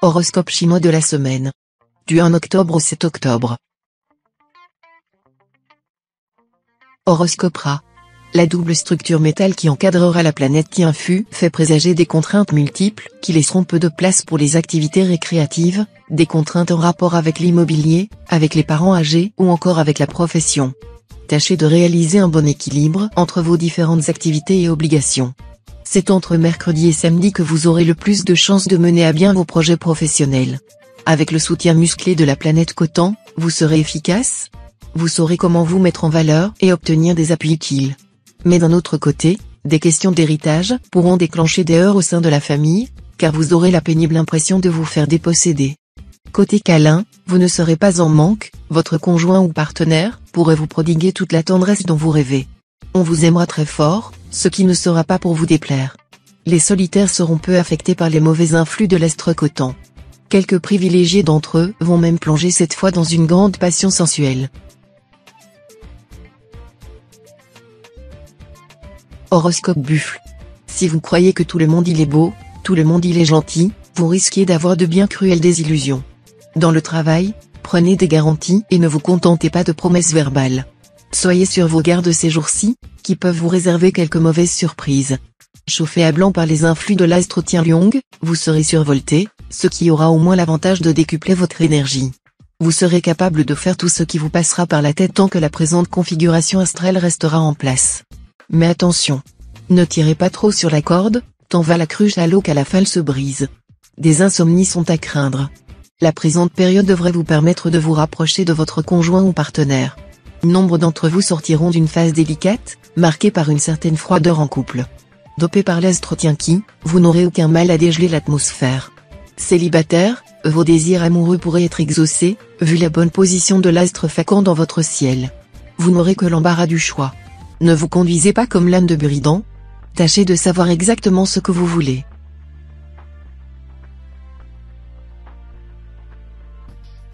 Horoscope chinois de la semaine. Du 1 octobre au 7 octobre. Horoscope Ra. La double structure métal qui encadrera la planète qui influe fait présager des contraintes multiples qui laisseront peu de place pour les activités récréatives, des contraintes en rapport avec l'immobilier, avec les parents âgés ou encore avec la profession. Tâchez de réaliser un bon équilibre entre vos différentes activités et obligations. C'est entre mercredi et samedi que vous aurez le plus de chances de mener à bien vos projets professionnels. Avec le soutien musclé de la planète Coton, vous serez efficace. Vous saurez comment vous mettre en valeur et obtenir des appuis utiles. Mais d'un autre côté, des questions d'héritage pourront déclencher des heurts au sein de la famille, car vous aurez la pénible impression de vous faire déposséder. Côté câlin, vous ne serez pas en manque, votre conjoint ou partenaire pourrait vous prodiguer toute la tendresse dont vous rêvez. On vous aimera très fort, ce qui ne sera pas pour vous déplaire. Les solitaires seront peu affectés par les mauvais influx de l'astre Coton. Quelques privilégiés d'entre eux vont même plonger cette fois dans une grande passion sensuelle. Horoscope Buffle. Si vous croyez que tout le monde il est beau, tout le monde il est gentil, vous risquez d'avoir de bien cruelles désillusions. Dans le travail, prenez des garanties et ne vous contentez pas de promesses verbales. Soyez sur vos gardes ces jours-ci, qui peuvent vous réserver quelques mauvaises surprises. Chauffé à blanc par les influx de l'astre Tianliong, vous serez survolté, ce qui aura au moins l'avantage de décupler votre énergie. Vous serez capable de faire tout ce qui vous passera par la tête tant que la présente configuration astrale restera en place. Mais attention, ne tirez pas trop sur la corde, tant va la cruche à l'eau qu'à la fin elle se brise. Des insomnies sont à craindre. La présente période devrait vous permettre de vous rapprocher de votre conjoint ou partenaire. Nombre d'entre vous sortiront d'une phase délicate, marquée par une certaine froideur en couple. Dopé par l'astre Tianqi, vous n'aurez aucun mal à dégeler l'atmosphère. Célibataire, vos désirs amoureux pourraient être exaucés, vu la bonne position de l'astre Facan dans votre ciel. Vous n'aurez que l'embarras du choix. Ne vous conduisez pas comme l'âne de Buridan. Tâchez de savoir exactement ce que vous voulez.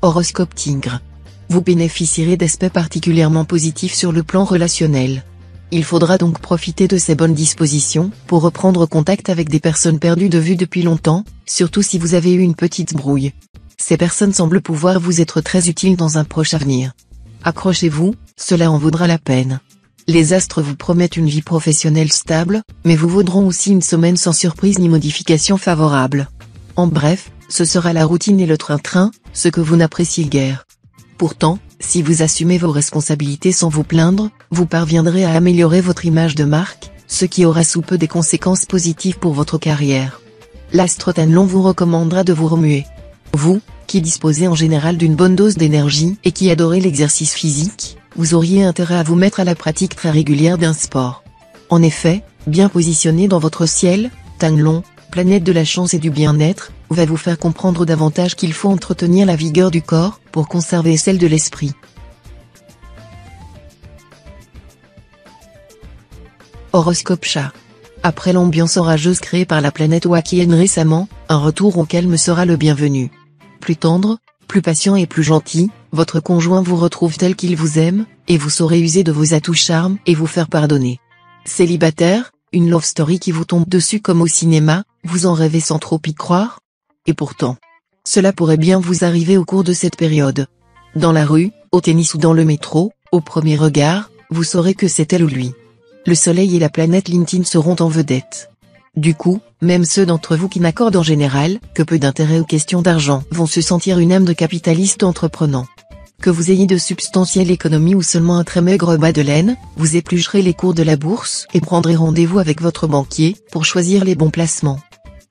Horoscope Tigre. Vous bénéficierez d'aspects particulièrement positifs sur le plan relationnel. Il faudra donc profiter de ces bonnes dispositions pour reprendre contact avec des personnes perdues de vue depuis longtemps, surtout si vous avez eu une petite brouille. Ces personnes semblent pouvoir vous être très utiles dans un proche avenir. Accrochez-vous, cela en vaudra la peine. Les astres vous promettent une vie professionnelle stable, mais vous vaudront aussi une semaine sans surprise ni modification favorable. En bref, ce sera la routine et le train-train, ce que vous n'appréciez guère. Pourtant, si vous assumez vos responsabilités sans vous plaindre, vous parviendrez à améliorer votre image de marque, ce qui aura sous peu des conséquences positives pour votre carrière. L'astre Tianliong vous recommandera de vous remuer. Vous, qui disposez en général d'une bonne dose d'énergie et qui adorez l'exercice physique, vous auriez intérêt à vous mettre à la pratique très régulière d'un sport. En effet, bien positionné dans votre ciel, Tianliong, planète de la chance et du bien-être, va vous faire comprendre davantage qu'il faut entretenir la vigueur du corps pour conserver celle de l'esprit. Horoscope Chat. Après l'ambiance orageuse créée par la planète Wakian récemment, un retour au calme sera le bienvenu. Plus tendre, plus patient et plus gentil, votre conjoint vous retrouve tel qu'il vous aime, et vous saurez user de vos atouts charmes et vous faire pardonner. Célibataire, une love story qui vous tombe dessus comme au cinéma, vous en rêvez sans trop y croire? Et pourtant, cela pourrait bien vous arriver au cours de cette période. Dans la rue, au tennis ou dans le métro, au premier regard, vous saurez que c'est elle ou lui. Le soleil et la planète LinkedIn seront en vedette. Du coup, même ceux d'entre vous qui n'accordent en général que peu d'intérêt aux questions d'argent vont se sentir une âme de capitaliste entreprenant. Que vous ayez de substantielles économies ou seulement un très maigre bas de laine, vous éplucherez les cours de la bourse et prendrez rendez-vous avec votre banquier pour choisir les bons placements.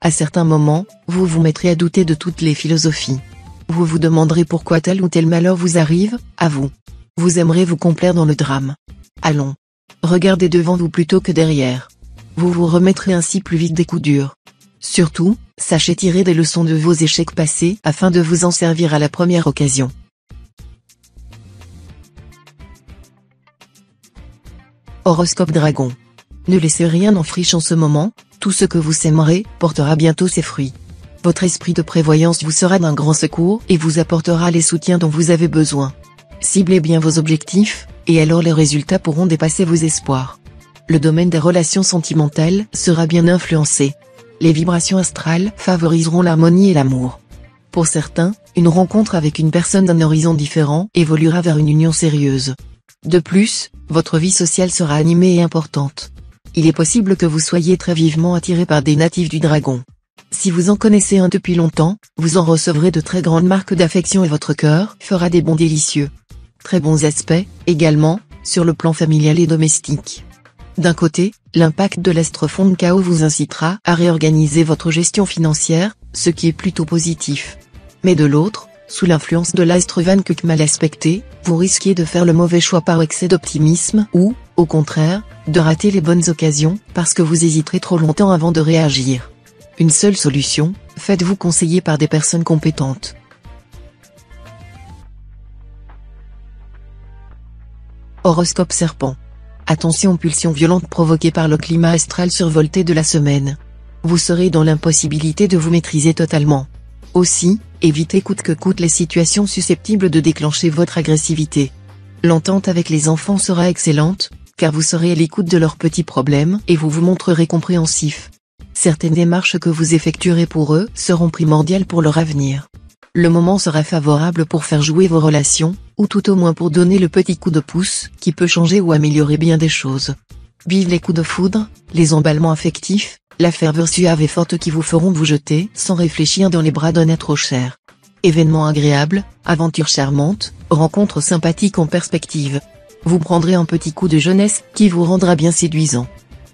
À certains moments, vous vous mettrez à douter de toutes les philosophies. Vous vous demanderez pourquoi tel ou tel malheur vous arrive, à vous. Vous aimerez vous complaire dans le drame. Allons. Regardez devant vous plutôt que derrière. Vous vous remettrez ainsi plus vite des coups durs. Surtout, sachez tirer des leçons de vos échecs passés afin de vous en servir à la première occasion. Horoscope Dragon. Ne laissez rien en friche en ce moment, tout ce que vous sèmerez portera bientôt ses fruits. Votre esprit de prévoyance vous sera d'un grand secours et vous apportera les soutiens dont vous avez besoin. Ciblez bien vos objectifs, et alors les résultats pourront dépasser vos espoirs. Le domaine des relations sentimentales sera bien influencé. Les vibrations astrales favoriseront l'harmonie et l'amour. Pour certains, une rencontre avec une personne d'un horizon différent évoluera vers une union sérieuse. De plus, votre vie sociale sera animée et importante. Il est possible que vous soyez très vivement attiré par des natifs du dragon. Si vous en connaissez un depuis longtemps, vous en recevrez de très grandes marques d'affection et votre cœur fera des bonds délicieux. Très bons aspects, également, sur le plan familial et domestique. D'un côté, l'impact de l'astrofond de chaos vous incitera à réorganiser votre gestion financière, ce qui est plutôt positif. Mais de l'autre, sous l'influence de l'astre Van Kuck mal aspecté, vous risquez de faire le mauvais choix par excès d'optimisme ou, au contraire, de rater les bonnes occasions parce que vous hésiterez trop longtemps avant de réagir. Une seule solution, faites-vous conseiller par des personnes compétentes. Horoscope Serpent. Attention aux pulsions violentes provoquées par le climat astral survolté de la semaine. Vous serez dans l'impossibilité de vous maîtriser totalement. Aussi, évitez coûte que coûte les situations susceptibles de déclencher votre agressivité. L'entente avec les enfants sera excellente, car vous serez à l'écoute de leurs petits problèmes et vous vous montrerez compréhensif. Certaines démarches que vous effectuerez pour eux seront primordiales pour leur avenir. Le moment sera favorable pour faire jouer vos relations, ou tout au moins pour donner le petit coup de pouce qui peut changer ou améliorer bien des choses. Vive les coups de foudre, les emballements affectifs, la ferveur suave et forte qui vous feront vous jeter sans réfléchir dans les bras d'un être cher. Événements agréables, aventures charmantes, rencontres sympathiques en perspective. Vous prendrez un petit coup de jeunesse qui vous rendra bien séduisant.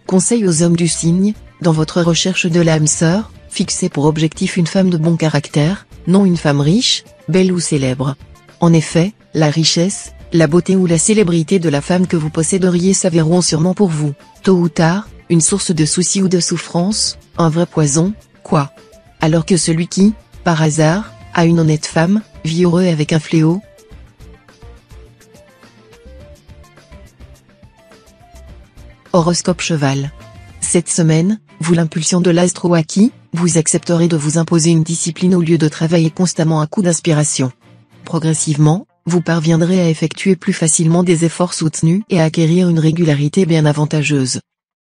Conseil aux hommes du signe, dans votre recherche de l'âme sœur, fixez pour objectif une femme de bon caractère, non une femme riche, belle ou célèbre. En effet, la richesse, la beauté ou la célébrité de la femme que vous posséderiez s'avéreront sûrement pour vous, tôt ou tard, une source de soucis ou de souffrance, un vrai poison, quoi. Alors que celui qui, par hasard, a une honnête femme, vit heureux avec un fléau. Horoscope Cheval. Cette semaine, vous l'impulsion de l'astro Waki, vous accepterez de vous imposer une discipline au lieu de travailler constamment à coup d'inspiration. Progressivement, vous parviendrez à effectuer plus facilement des efforts soutenus et à acquérir une régularité bien avantageuse.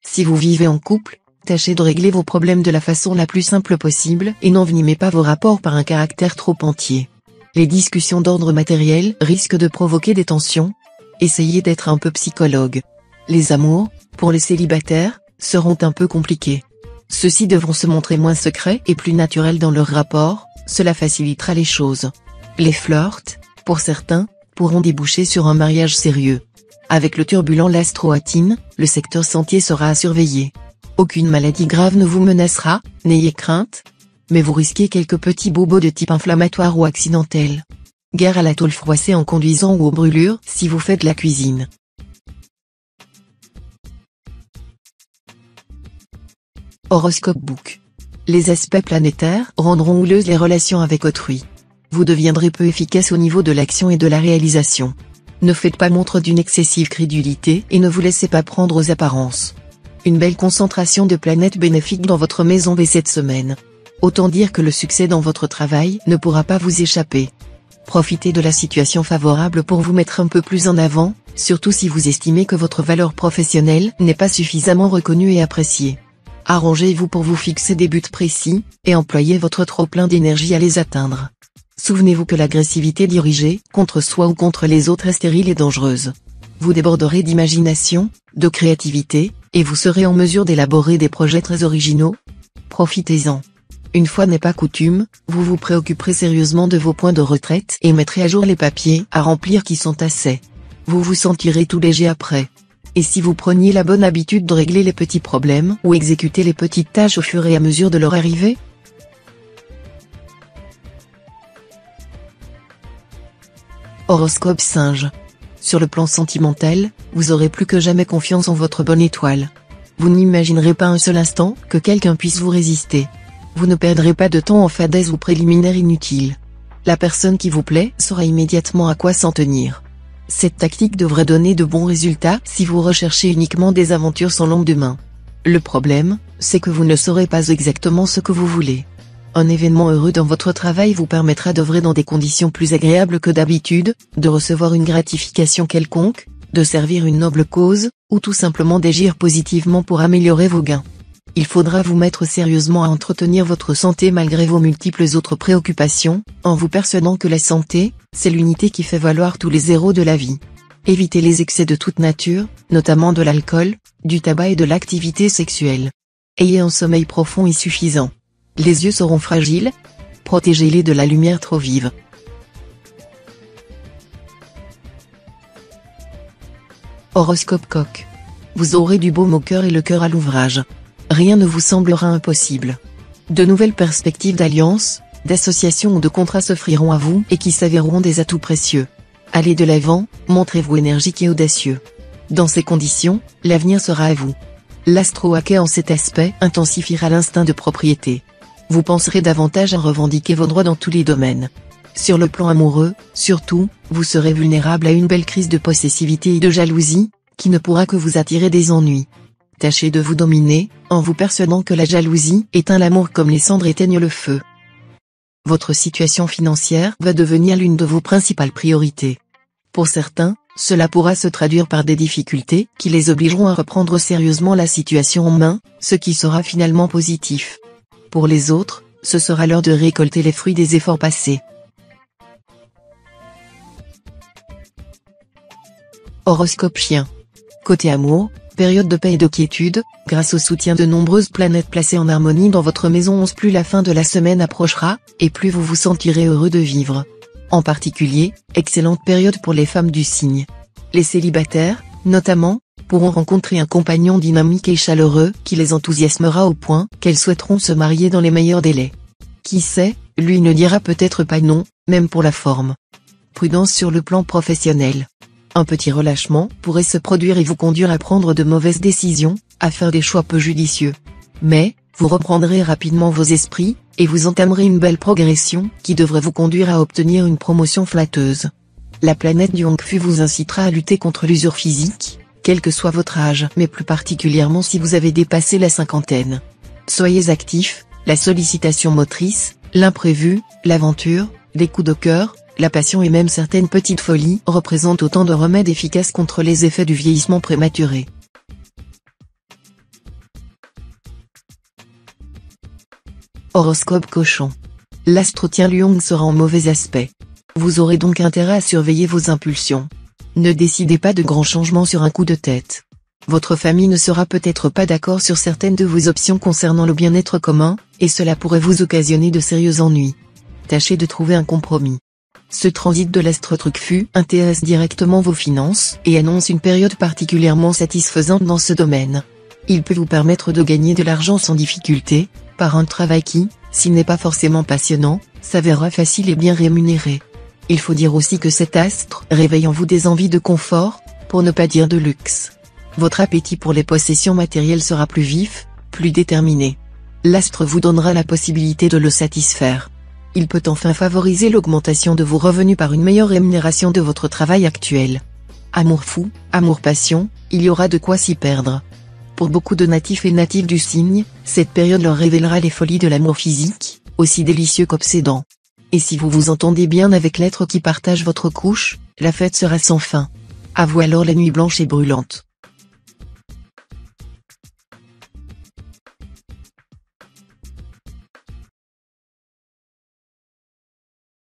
Si vous vivez en couple, tâchez de régler vos problèmes de la façon la plus simple possible et n'envenimez pas vos rapports par un caractère trop entier. Les discussions d'ordre matériel risquent de provoquer des tensions. Essayez d'être un peu psychologue. Les amours, pour les célibataires, seront un peu compliqués. Ceux-ci devront se montrer moins secrets et plus naturels dans leur rapport, cela facilitera les choses. Les flirts, pour certains, pourront déboucher sur un mariage sérieux. Avec le turbulent l'astro-atine, le secteur santé sera à surveiller. Aucune maladie grave ne vous menacera, n'ayez crainte. Mais vous risquez quelques petits bobos de type inflammatoire ou accidentel. Gare à la tôle froissée en conduisant ou aux brûlures si vous faites la cuisine. Horoscope Book. Les aspects planétaires rendront houleuses les relations avec autrui. Vous deviendrez peu efficace au niveau de l'action et de la réalisation. Ne faites pas montre d'une excessive crédulité et ne vous laissez pas prendre aux apparences. Une belle concentration de planètes bénéfiques dans votre maison V cette semaine. Autant dire que le succès dans votre travail ne pourra pas vous échapper. Profitez de la situation favorable pour vous mettre un peu plus en avant, surtout si vous estimez que votre valeur professionnelle n'est pas suffisamment reconnue et appréciée. Arrangez-vous pour vous fixer des buts précis, et employez votre trop-plein d'énergie à les atteindre. Souvenez-vous que l'agressivité dirigée contre soi ou contre les autres est stérile et dangereuse. Vous déborderez d'imagination, de créativité, et vous serez en mesure d'élaborer des projets très originaux. Profitez-en. Une fois n'est pas coutume, vous vous préoccuperez sérieusement de vos points de retraite et mettrez à jour les papiers à remplir qui sont assez. Vous vous sentirez tout léger après. Et si vous preniez la bonne habitude de régler les petits problèmes ou exécuter les petites tâches au fur et à mesure de leur arrivée? Horoscope Singe. Sur le plan sentimental, vous aurez plus que jamais confiance en votre bonne étoile. Vous n'imaginerez pas un seul instant que quelqu'un puisse vous résister. Vous ne perdrez pas de temps en fadaises ou préliminaires inutiles. La personne qui vous plaît saura immédiatement à quoi s'en tenir. Cette tactique devrait donner de bons résultats si vous recherchez uniquement des aventures sans lendemain. Le problème, c'est que vous ne saurez pas exactement ce que vous voulez. Un événement heureux dans votre travail vous permettra d'œuvrer dans des conditions plus agréables que d'habitude, de recevoir une gratification quelconque, de servir une noble cause, ou tout simplement d'agir positivement pour améliorer vos gains. Il faudra vous mettre sérieusement à entretenir votre santé malgré vos multiples autres préoccupations, en vous persuadant que la santé, c'est l'unité qui fait valoir tous les zéros de la vie. Évitez les excès de toute nature, notamment de l'alcool, du tabac et de l'activité sexuelle. Ayez un sommeil profond et suffisant. Les yeux seront fragiles. Protégez-les de la lumière trop vive. Horoscope Coq. Vous aurez du baume au cœur et le cœur à l'ouvrage. Rien ne vous semblera impossible. De nouvelles perspectives d'alliance, d'association ou de contrat s'offriront à vous et qui s'avéreront des atouts précieux. Allez de l'avant, montrez-vous énergique et audacieux. Dans ces conditions, l'avenir sera à vous. L'astro-hockey en cet aspect intensifiera l'instinct de propriété. Vous penserez davantage à revendiquer vos droits dans tous les domaines. Sur le plan amoureux, surtout, vous serez vulnérable à une belle crise de possessivité et de jalousie, qui ne pourra que vous attirer des ennuis. Tâchez de vous dominer, en vous persuadant que la jalousie éteint l'amour comme les cendres éteignent le feu. Votre situation financière va devenir l'une de vos principales priorités. Pour certains, cela pourra se traduire par des difficultés qui les obligeront à reprendre sérieusement la situation en main, ce qui sera finalement positif. Pour les autres, ce sera l'heure de récolter les fruits des efforts passés. Horoscope Chien. Côté amour, période de paix et de quiétude, grâce au soutien de nombreuses planètes placées en harmonie dans votre maison 11, plus la fin de la semaine approchera, et plus vous vous sentirez heureux de vivre. En particulier, excellente période pour les femmes du signe. Les célibataires, notamment, pourront rencontrer un compagnon dynamique et chaleureux qui les enthousiasmera au point qu'elles souhaiteront se marier dans les meilleurs délais. Qui sait, lui ne dira peut-être pas non, même pour la forme. Prudence sur le plan professionnel. Un petit relâchement pourrait se produire et vous conduire à prendre de mauvaises décisions, à faire des choix peu judicieux. Mais, vous reprendrez rapidement vos esprits, et vous entamerez une belle progression qui devrait vous conduire à obtenir une promotion flatteuse. La planète du Hongfu vous incitera à lutter contre l'usure physique, quel que soit votre âge, mais plus particulièrement si vous avez dépassé la cinquantaine. Soyez actifs, la sollicitation motrice, l'imprévu, l'aventure, les coups de cœur, la passion et même certaines petites folies représentent autant de remèdes efficaces contre les effets du vieillissement prématuré. Horoscope Cochon. L'astre tien Lion sera en mauvais aspect. Vous aurez donc intérêt à surveiller vos impulsions. Ne décidez pas de grands changements sur un coup de tête. Votre famille ne sera peut-être pas d'accord sur certaines de vos options concernant le bien-être commun, et cela pourrait vous occasionner de sérieux ennuis. Tâchez de trouver un compromis. Ce transit de l'astre Trucfu intéresse directement vos finances et annonce une période particulièrement satisfaisante dans ce domaine. Il peut vous permettre de gagner de l'argent sans difficulté, par un travail qui, s'il n'est pas forcément passionnant, s'avérera facile et bien rémunéré. Il faut dire aussi que cet astre réveille en vous des envies de confort, pour ne pas dire de luxe. Votre appétit pour les possessions matérielles sera plus vif, plus déterminé. L'astre vous donnera la possibilité de le satisfaire. Il peut enfin favoriser l'augmentation de vos revenus par une meilleure rémunération de votre travail actuel. Amour fou, amour passion, il y aura de quoi s'y perdre. Pour beaucoup de natifs et natives du signe, cette période leur révélera les folies de l'amour physique, aussi délicieux qu'obsédant. Et si vous vous entendez bien avec l'être qui partage votre couche, la fête sera sans fin. À vous alors la nuit blanche et brûlante.